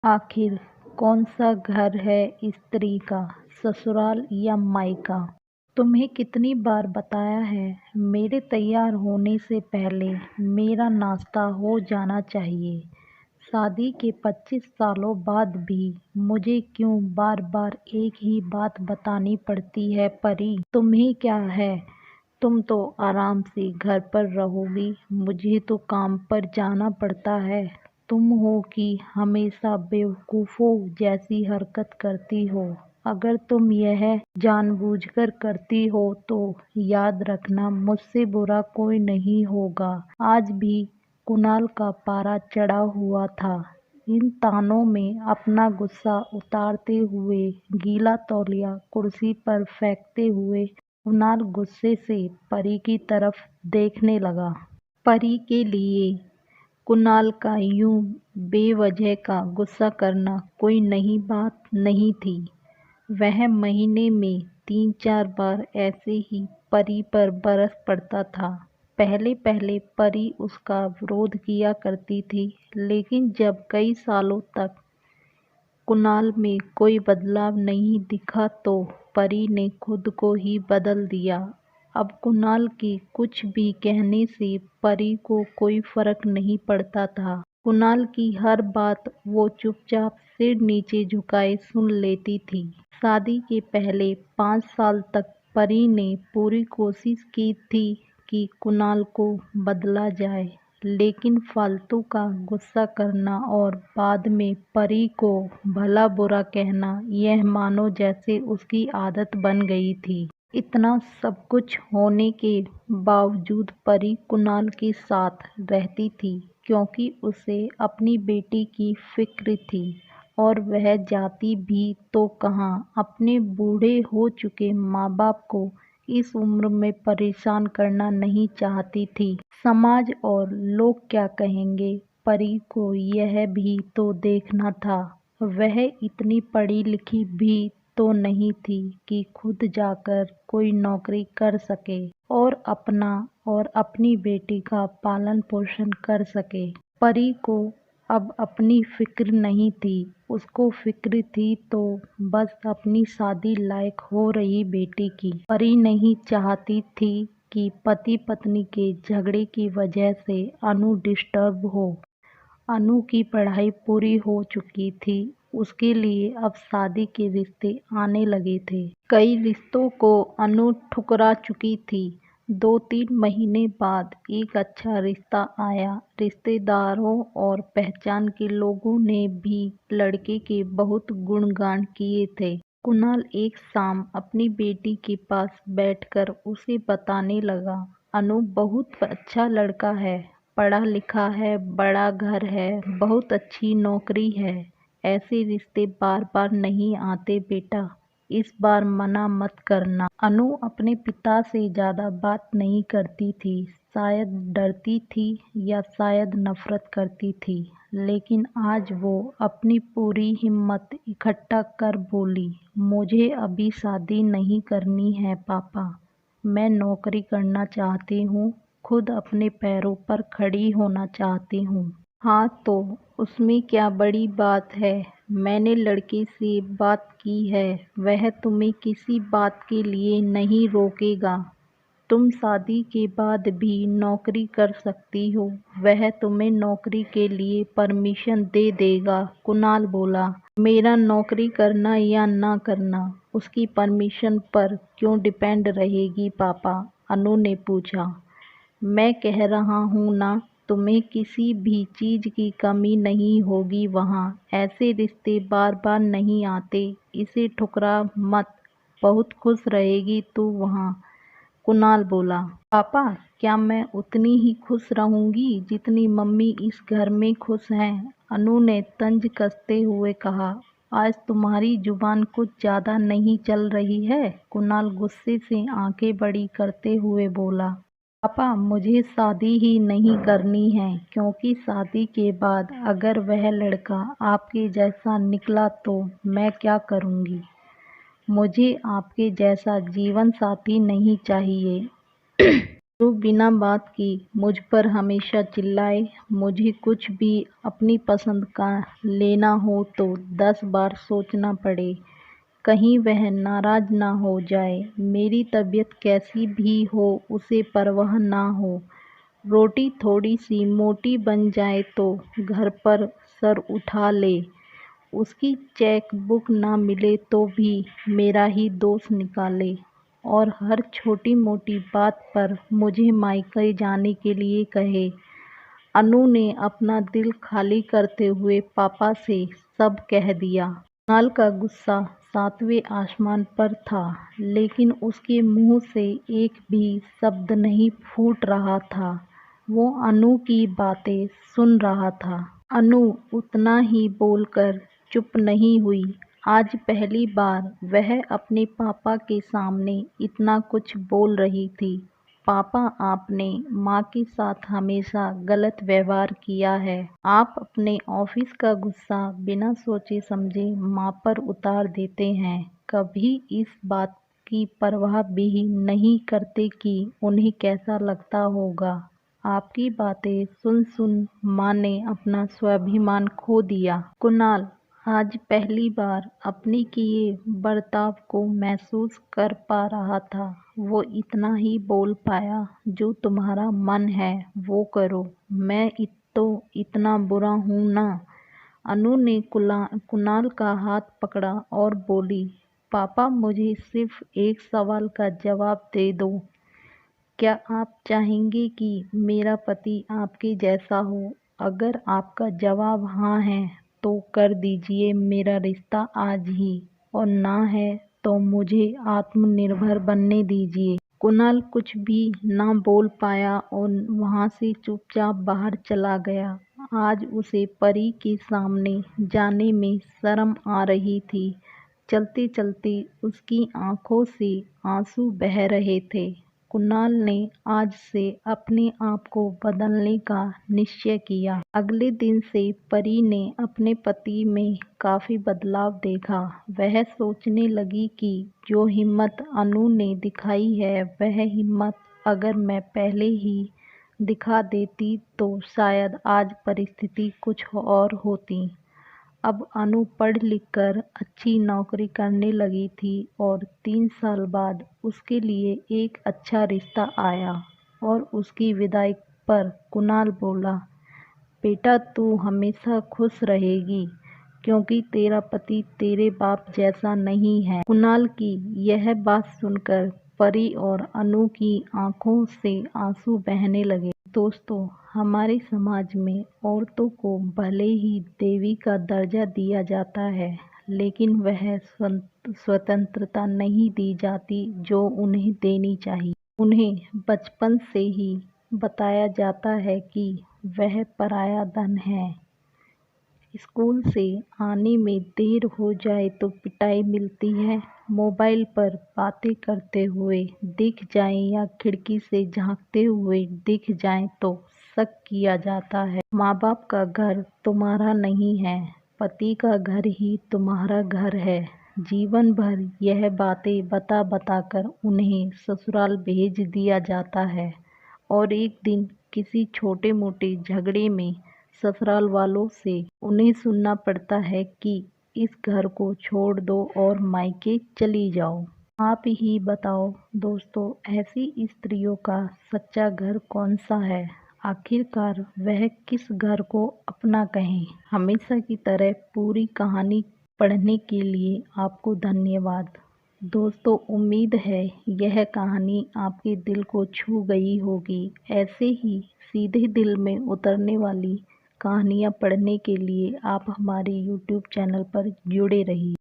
आखिर कौन सा घर है स्त्री का, ससुराल या मायका। तुम्हें कितनी बार बताया है, मेरे तैयार होने से पहले मेरा नाश्ता हो जाना चाहिए। शादी के 25 सालों बाद भी मुझे क्यों बार बार एक ही बात बतानी पड़ती है परी। तुम्हें क्या है, तुम तो आराम से घर पर रहोगी, मुझे तो काम पर जाना पड़ता है। तुम हो कि हमेशा बेवकूफ़ों जैसी हरकत करती हो। अगर तुम यह जानबूझकर करती हो तो याद रखना, मुझसे बुरा कोई नहीं होगा। आज भी कुणाल का पारा चढ़ा हुआ था। इन तानों में अपना गुस्सा उतारते हुए, गीला तौलिया कुर्सी पर फेंकते हुए कुणाल गुस्से से परी की तरफ देखने लगा। परी के लिए कुणाल का यूं बेवजह का गुस्सा करना कोई नई बात नहीं थी। वह महीने में 3-4 बार ऐसे ही परी पर बरस पड़ता था। पहले पहले परी उसका विरोध किया करती थी, लेकिन जब कई सालों तक कुणाल में कोई बदलाव नहीं दिखा तो परी ने खुद को ही बदल दिया। अब कुणाल के कुछ भी कहने से परी को कोई फर्क नहीं पड़ता था। कुणाल की हर बात वो चुपचाप सिर नीचे झुकाए सुन लेती थी। शादी के पहले 5 साल तक परी ने पूरी कोशिश की थी कि कुणाल को बदला जाए, लेकिन फालतू का गुस्सा करना और बाद में परी को भला बुरा कहना, यह मानो जैसे उसकी आदत बन गई थी। इतना सब कुछ होने के बावजूद परी कुणाल के साथ रहती थी, क्योंकि उसे अपनी बेटी की फिक्र थी। और वह जाती भी तो कहाँ, अपने बूढ़े हो चुके माँ बाप को इस उम्र में परेशान करना नहीं चाहती थी। समाज और लोग क्या कहेंगे, परी को यह भी तो देखना था। वह इतनी पढ़ी लिखी भी तो नहीं थी कि खुद जाकर कोई नौकरी कर सके और अपना और अपनी बेटी का पालन पोषण कर सके। परी को अब अपनी फिक्र नहीं थी, उसको फिक्र थी तो बस अपनी शादी लायक हो रही बेटी की। परी नहीं चाहती थी कि पति पत्नी के झगड़े की वजह से अनु डिस्टर्ब हो। अनु की पढ़ाई पूरी हो चुकी थी, उसके लिए अब शादी के रिश्ते आने लगे थे। कई रिश्तों को अनु ठुकरा चुकी थी। 2-3 महीने बाद एक अच्छा रिश्ता आया। रिश्तेदारों और पहचान के लोगों ने भी लड़के के बहुत गुणगान किए थे। कुणाल एक शाम अपनी बेटी के पास बैठकर उसे बताने लगा, अनु बहुत अच्छा लड़का है, पढ़ा लिखा है, बड़ा घर है, बहुत अच्छी नौकरी है। ऐसे रिश्ते बार बार नहीं आते बेटा, इस बार मना मत करना। अनु अपने पिता से ज़्यादा बात नहीं करती थी। शायद डरती थी या शायद नफरत करती थी, लेकिन आज वो अपनी पूरी हिम्मत इकट्ठा कर बोली, मुझे अभी शादी नहीं करनी है पापा। मैं नौकरी करना चाहती हूँ, खुद अपने पैरों पर खड़ी होना चाहती हूँ। हाँ तो उसमें क्या बड़ी बात है, मैंने लड़के से बात की है, वह तुम्हें किसी बात के लिए नहीं रोकेगा। तुम शादी के बाद भी नौकरी कर सकती हो, वह तुम्हें नौकरी के लिए परमिशन दे देगा। कुणाल बोला, मेरा नौकरी करना या ना करना उसकी परमिशन पर क्यों डिपेंड रहेगी पापा, अनु ने पूछा। मैं कह रहा हूँ ना, तुम्हें किसी भी चीज़ की कमी नहीं होगी वहाँ। ऐसे रिश्ते बार बार नहीं आते, इसे ठुकरा मत, बहुत खुश रहेगी तू वहाँ। कुणाल बोला, पापा क्या मैं उतनी ही खुश रहूँगी जितनी मम्मी इस घर में खुश हैं, अनु ने तंज कसते हुए कहा। आज तुम्हारी जुबान कुछ ज़्यादा नहीं चल रही है, कुणाल गुस्से से आंखें बड़ी करते हुए बोला। पापा मुझे शादी ही नहीं करनी है, क्योंकि शादी के बाद अगर वह लड़का आपके जैसा निकला तो मैं क्या करूँगी। मुझे आपके जैसा जीवन साथी नहीं चाहिए। जो बिना बात की मुझ पर हमेशा चिल्लाए, मुझे कुछ भी अपनी पसंद का लेना हो तो 10 बार सोचना पड़े, कहीं वह नाराज़ ना हो जाए, मेरी तबीयत कैसी भी हो उसे परवाह ना हो, रोटी थोड़ी सी मोटी बन जाए तो घर पर सर उठा ले, उसकी चेक बुक ना मिले तो भी मेरा ही दोष निकाले और हर छोटी मोटी बात पर मुझे मायके जाने के लिए कहे। अनु ने अपना दिल खाली करते हुए पापा से सब कह दिया। कुणाल का गुस्सा सातवें आसमान पर था, लेकिन उसके मुंह से एक भी शब्द नहीं फूट रहा था। वो अनु की बातें सुन रहा था। अनु उतना ही बोलकर चुप नहीं हुई। आज पहली बार वह अपने पापा के सामने इतना कुछ बोल रही थी। पापा, आपने माँ के साथ हमेशा गलत व्यवहार किया है। आप अपने ऑफिस का गुस्सा बिना सोचे समझे माँ पर उतार देते हैं। कभी इस बात की परवाह भी नहीं करते कि उन्हें कैसा लगता होगा। आपकी बातें सुन सुन माँ ने अपना स्वाभिमान खो दिया। कुणाल आज पहली बार अपने किए बर्ताव को महसूस कर पा रहा था। वो इतना ही बोल पाया, जो तुम्हारा मन है वो करो, मैं तो इतना बुरा हूँ ना। अनु ने कुणाल का हाथ पकड़ा और बोली, पापा, मुझे सिर्फ एक सवाल का जवाब दे दो। क्या आप चाहेंगे कि मेरा पति आपके जैसा हो? अगर आपका जवाब हाँ है तो कर दीजिए मेरा रिश्ता आज ही, और ना है तो मुझे आत्मनिर्भर बनने दीजिए। कुणाल कुछ भी ना बोल पाया और वहाँ से चुपचाप बाहर चला गया। आज उसे परी के सामने जाने में शर्म आ रही थी। चलते चलते उसकी आंखों से आंसू बह रहे थे। कुणाल ने आज से अपने आप को बदलने का निश्चय किया। अगले दिन से परी ने अपने पति में काफ़ी बदलाव देखा। वह सोचने लगी कि जो हिम्मत अनु ने दिखाई है, वह हिम्मत अगर मैं पहले ही दिखा देती तो शायद आज परिस्थिति कुछ और होती। अब अनु पढ़ लिख कर अच्छी नौकरी करने लगी थी और 3 साल बाद उसके लिए एक अच्छा रिश्ता आया और उसकी विदाई पर कुणाल बोला, बेटा तू हमेशा खुश रहेगी, क्योंकि तेरा पति तेरे बाप जैसा नहीं है। कुणाल की यह बात सुनकर परी और अनु की आंखों से आंसू बहने लगे। दोस्तों, हमारे समाज में औरतों को भले ही देवी का दर्जा दिया जाता है, लेकिन वह स्वतंत्रता नहीं दी जाती जो उन्हें देनी चाहिए। उन्हें बचपन से ही बताया जाता है कि वह पराया धन है। स्कूल से आने में देर हो जाए तो पिटाई मिलती है, मोबाइल पर बातें करते हुए दिख जाएं या खिड़की से झांकते हुए दिख जाएं तो शक किया जाता है। माँ बाप का घर तुम्हारा नहीं है, पति का घर ही तुम्हारा घर है। जीवन भर यह बातें बता बता कर उन्हें ससुराल भेज दिया जाता है और एक दिन किसी छोटे मोटे झगड़े में ससुराल वालों से उन्हें सुनना पड़ता है कि इस घर को छोड़ दो और मायके चली जाओ। आप ही बताओ दोस्तों, ऐसी स्त्रियों का सच्चा घर कौन सा है? आखिरकार वह किस घर को अपना कहें? हमेशा की तरह पूरी कहानी पढ़ने के लिए आपको धन्यवाद। दोस्तों, उम्मीद है यह कहानी आपके दिल को छू गई होगी। ऐसे ही सीधे दिल में उतरने वाली कहानियाँ पढ़ने के लिए आप हमारे YouTube चैनल पर जुड़े रहिए।